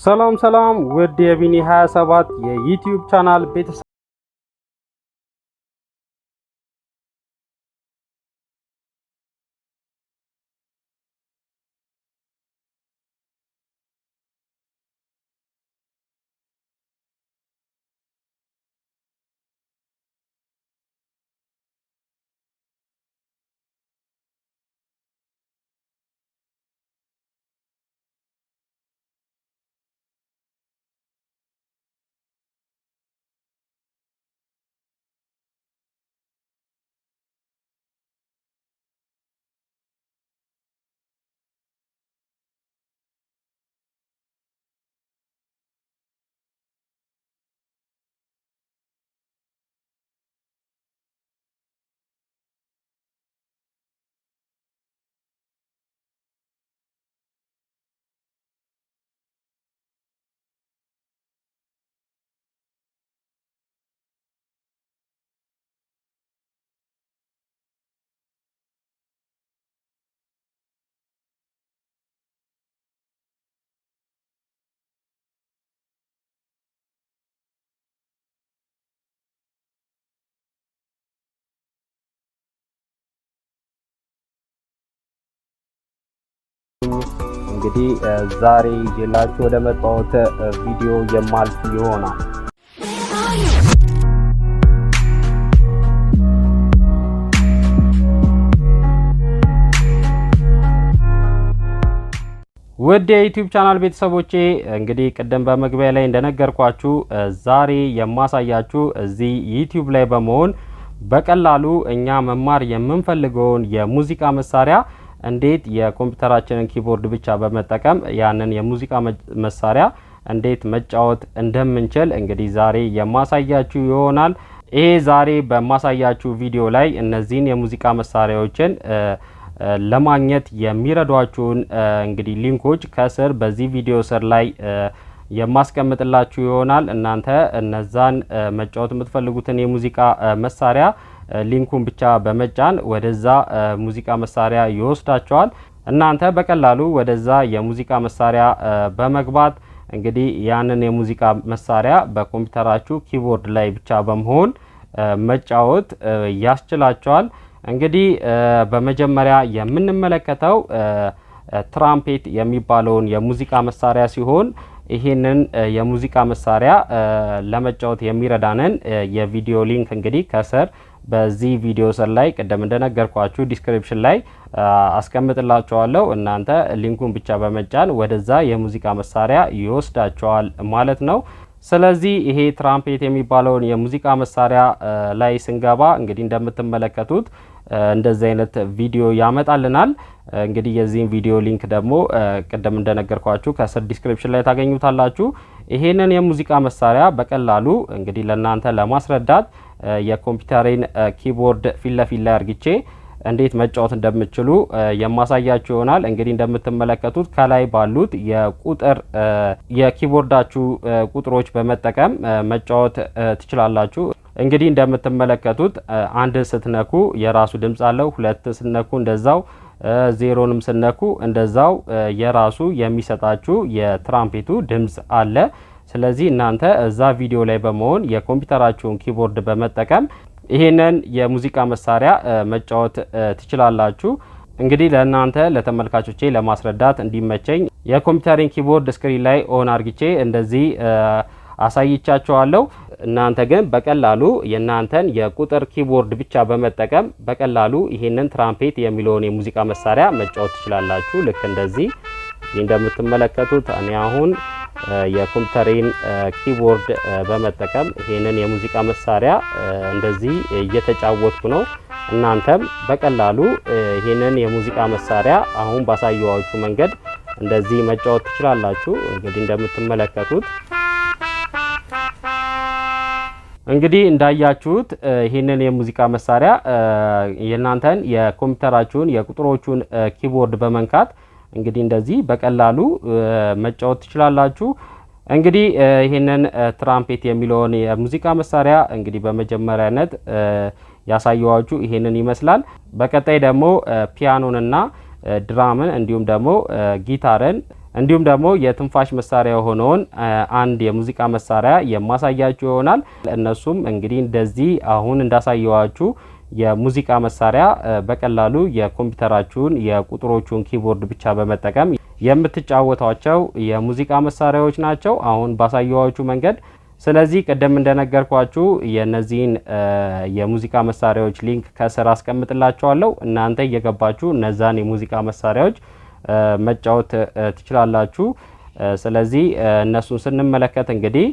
ሰላም ሰላም ውድ የቢኒ 27 የዩቲዩብ ቻናል ቤተሰብ እንግዲህ ዛሬ ይዤላችሁ ወደ መጣሁት ቪዲዮ የማልፍ ይሆናል። ውድ የዩቲዩብ ቻናል ቤተሰቦቼ እንግዲህ ቀደም በመግቢያ ላይ እንደነገርኳችሁ ዛሬ የማሳያችሁ እዚህ ዩቲዩብ ላይ በመሆን በቀላሉ እኛ መማር የምንፈልገውን የሙዚቃ መሳሪያ እንዴት የኮምፒውተራችንን ኪቦርድ ብቻ በመጠቀም ያንን የሙዚቃ መሳሪያ እንዴት መጫወት እንደምንችል እንግዲህ ዛሬ የማሳያችሁ ይሆናል። ይሄ ዛሬ በማሳያችሁ ቪዲዮ ላይ እነዚህን የሙዚቃ መሳሪያዎችን ለማግኘት የሚረዷችሁን እንግዲህ ሊንኮች ከስር በዚህ ቪዲዮ ስር ላይ የማስቀምጥላችሁ ይሆናል። እናንተ እነዛን መጫወት የምትፈልጉትን የሙዚቃ መሳሪያ ሊንኩን ብቻ በመጫን ወደዛ ሙዚቃ መሳሪያ ይወስዳቸዋል። እናንተ በቀላሉ ወደዛ የሙዚቃ መሳሪያ በመግባት እንግዲህ ያንን የሙዚቃ መሳሪያ በኮምፒውተራችሁ ኪቦርድ ላይ ብቻ በመሆን መጫወት ያስችላቸዋል። እንግዲህ በመጀመሪያ የምንመለከተው ትራምፔት የሚባለውን የሙዚቃ መሳሪያ ሲሆን ይሄንን የሙዚቃ መሳሪያ ለመጫወት የሚረዳንን የቪዲዮ ሊንክ እንግዲህ ከስር በዚህ ቪዲዮ ስር ላይ ቀደም እንደነገርኳችሁ ዲስክሪፕሽን ላይ አስቀምጥላችኋለሁ። እናንተ ሊንኩን ብቻ በመጫን ወደዛ የሙዚቃ መሳሪያ ይወስዳችኋል ማለት ነው። ስለዚህ ይሄ ትራምፔት የሚባለውን የሙዚቃ መሳሪያ ላይ ስንገባ እንግዲህ እንደምትመለከቱት እንደዚህ አይነት ቪዲዮ ያመጣልናል። እንግዲህ የዚህን ቪዲዮ ሊንክ ደግሞ ቀደም እንደነገርኳችሁ ከስር ዲስክሪፕሽን ላይ ታገኙታላችሁ። ይሄንን የሙዚቃ መሳሪያ በቀላሉ እንግዲህ ለእናንተ ለማስረዳት የኮምፒውተሬን ኪቦርድ ፊት ለፊት ላይ አርግቼ እንዴት መጫወት እንደምትችሉ የማሳያችሁ ይሆናል። እንግዲህ እንደምትመለከቱት ከላይ ባሉት የቁጥር የኪቦርዳችሁ ቁጥሮች በመጠቀም መጫወት ትችላላችሁ። እንግዲህ እንደምትመለከቱት አንድ ስትነኩ የራሱ ድምጽ አለው፣ ሁለት ስትነኩ እንደዛው፣ ዜሮንም ስትነኩ እንደዛው የራሱ የሚሰጣችሁ የትራምፔቱ ድምጽ አለ። ስለዚህ እናንተ እዛ ቪዲዮ ላይ በመሆን የኮምፒውተራችሁን ኪቦርድ በመጠቀም ይሄንን የሙዚቃ መሳሪያ መጫወት ትችላላችሁ። እንግዲህ ለእናንተ ለተመልካቾቼ ለማስረዳት እንዲመቸኝ የኮምፒውተሪን ኪቦርድ ስክሪን ላይ ኦን አርግቼ እንደዚህ አሳይቻችኋለሁ። እናንተ ግን በቀላሉ የእናንተን የቁጥር ኪቦርድ ብቻ በመጠቀም በቀላሉ ይሄንን ትራምፔት የሚለውን የሙዚቃ መሳሪያ መጫወት ትችላላችሁ። ልክ እንደዚህ እንደምትመለከቱት እኔ አሁን የኮምፒውተሬን ኪቦርድ በመጠቀም ይሄንን የሙዚቃ መሳሪያ እንደዚህ እየተጫወትኩ ነው። እናንተም በቀላሉ ይሄንን የሙዚቃ መሳሪያ አሁን ባሳየዋችሁ መንገድ እንደዚህ መጫወት ትችላላችሁ። እንግዲህ እንደምትመለከቱት እንግዲህ እንዳያችሁት ይሄንን የሙዚቃ መሳሪያ የእናንተን የኮምፒውተራችሁን የቁጥሮቹን ኪቦርድ በመንካት እንግዲህ እንደዚህ በቀላሉ መጫወት ትችላላችሁ። እንግዲህ ይሄንን ትራምፔት የሚለውን የሙዚቃ መሳሪያ እንግዲህ በመጀመሪያነት ያሳየዋችሁ ይሄንን ይመስላል። በቀጣይ ደግሞ ፒያኖንና ድራምን እንዲሁም ደግሞ ጊታርን እንዲሁም ደግሞ የትንፋሽ መሳሪያ ሆነውን አንድ የሙዚቃ መሳሪያ የማሳያችሁ ይሆናል። እነሱም እንግዲህ እንደዚህ አሁን እንዳሳየዋችሁ የሙዚቃ መሳሪያ በቀላሉ የኮምፒውተራችሁን የቁጥሮቹን ኪቦርድ ብቻ በመጠቀም የምትጫወቷቸው የሙዚቃ መሳሪያዎች ናቸው አሁን ባሳየዋችሁ መንገድ። ስለዚህ ቀደም እንደነገርኳችሁ የነዚህን የሙዚቃ መሳሪያዎች ሊንክ ከስር አስቀምጥላችኋለሁ። እናንተ እየገባችሁ እነዛን የሙዚቃ መሳሪያዎች መጫወት ትችላላችሁ። ስለዚህ እነሱን ስንመለከት እንግዲህ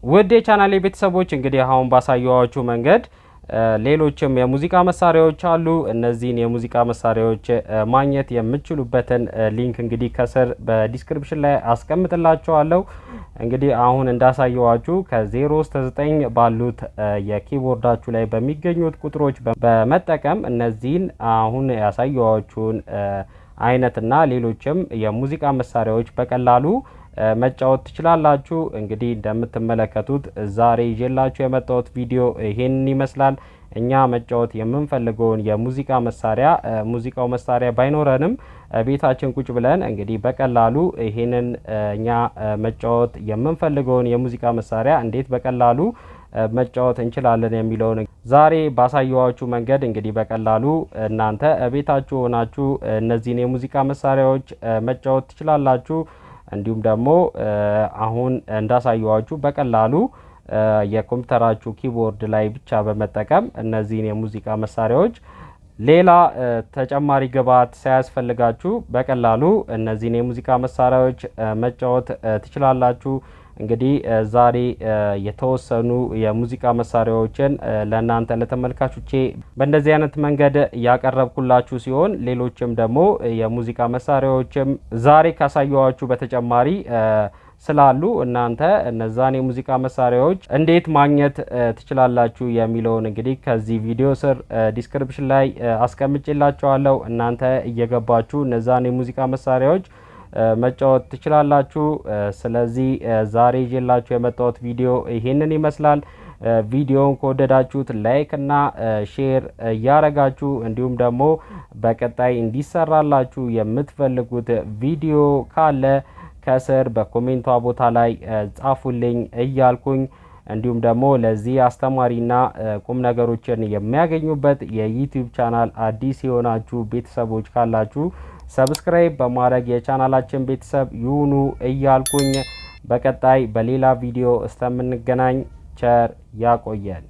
ውድ የቻናሌ ቤተሰቦች እንግዲህ አሁን ባሳየዋችሁ መንገድ ሌሎችም የሙዚቃ መሳሪያዎች አሉ። እነዚህን የሙዚቃ መሳሪያዎች ማግኘት የምትችሉበትን ሊንክ እንግዲህ ከስር በዲስክሪፕሽን ላይ አስቀምጥላችኋለሁ። እንግዲህ አሁን እንዳሳየዋችሁ ከ0 እስከ 9 ባሉት የኪቦርዳችሁ ላይ በሚገኙት ቁጥሮች በመጠቀም እነዚህን አሁን ያሳየዋችሁን አይነትና ሌሎችም የሙዚቃ መሳሪያዎች በቀላሉ መጫወት ትችላላችሁ። እንግዲህ እንደምትመለከቱት ዛሬ ይዤላችሁ የመጣሁት ቪዲዮ ይሄንን ይመስላል። እኛ መጫወት የምንፈልገውን የሙዚቃ መሳሪያ ሙዚቃው መሳሪያ ባይኖረንም ቤታችን ቁጭ ብለን እንግዲህ በቀላሉ ይሄንን እኛ መጫወት የምንፈልገውን የሙዚቃ መሳሪያ እንዴት በቀላሉ መጫወት እንችላለን የሚለውን ዛሬ ባሳየዋችሁ መንገድ እንግዲህ በቀላሉ እናንተ ቤታችሁ ሆናችሁ እነዚህን የሙዚቃ መሳሪያዎች መጫወት ትችላላችሁ። እንዲሁም ደግሞ አሁን እንዳሳየዋችሁ በቀላሉ የኮምፒውተራችሁ ኪቦርድ ላይ ብቻ በመጠቀም እነዚህን የሙዚቃ መሳሪያዎች ሌላ ተጨማሪ ግብዓት ሳያስፈልጋችሁ በቀላሉ እነዚህን የሙዚቃ መሳሪያዎች መጫወት ትችላላችሁ። እንግዲህ ዛሬ የተወሰኑ የሙዚቃ መሳሪያዎችን ለእናንተ ለተመልካቾቼ በእንደዚህ አይነት መንገድ ያቀረብኩላችሁ ሲሆን ሌሎችም ደግሞ የሙዚቃ መሳሪያዎችም ዛሬ ካሳየኋችሁ በተጨማሪ ስላሉ እናንተ እነዛን የሙዚቃ መሳሪያዎች እንዴት ማግኘት ትችላላችሁ የሚለውን እንግዲህ ከዚህ ቪዲዮ ስር ዲስክሪፕሽን ላይ አስቀምጬላችኋለሁ። እናንተ እየገባችሁ እነዛን የሙዚቃ መሳሪያዎች መጫወት ትችላላችሁ። ስለዚህ ዛሬ ይዤላችሁ የመጣሁት ቪዲዮ ይሄንን ይመስላል። ቪዲዮውን ከወደዳችሁት ላይክ እና ሼር እያረጋችሁ እንዲሁም ደግሞ በቀጣይ እንዲሰራላችሁ የምትፈልጉት ቪዲዮ ካለ ከስር በኮሜንቷ ቦታ ላይ ጻፉልኝ እያልኩኝ እንዲሁም ደግሞ ለዚህ አስተማሪና ቁም ነገሮችን የሚያገኙበት የዩቲዩብ ቻናል አዲስ የሆናችሁ ቤተሰቦች ካላችሁ ሰብስክራይብ በማድረግ የቻናላችን ቤተሰብ ይሁኑ እያልኩኝ በቀጣይ በሌላ ቪዲዮ እስከምንገናኝ ቸር ያቆየን።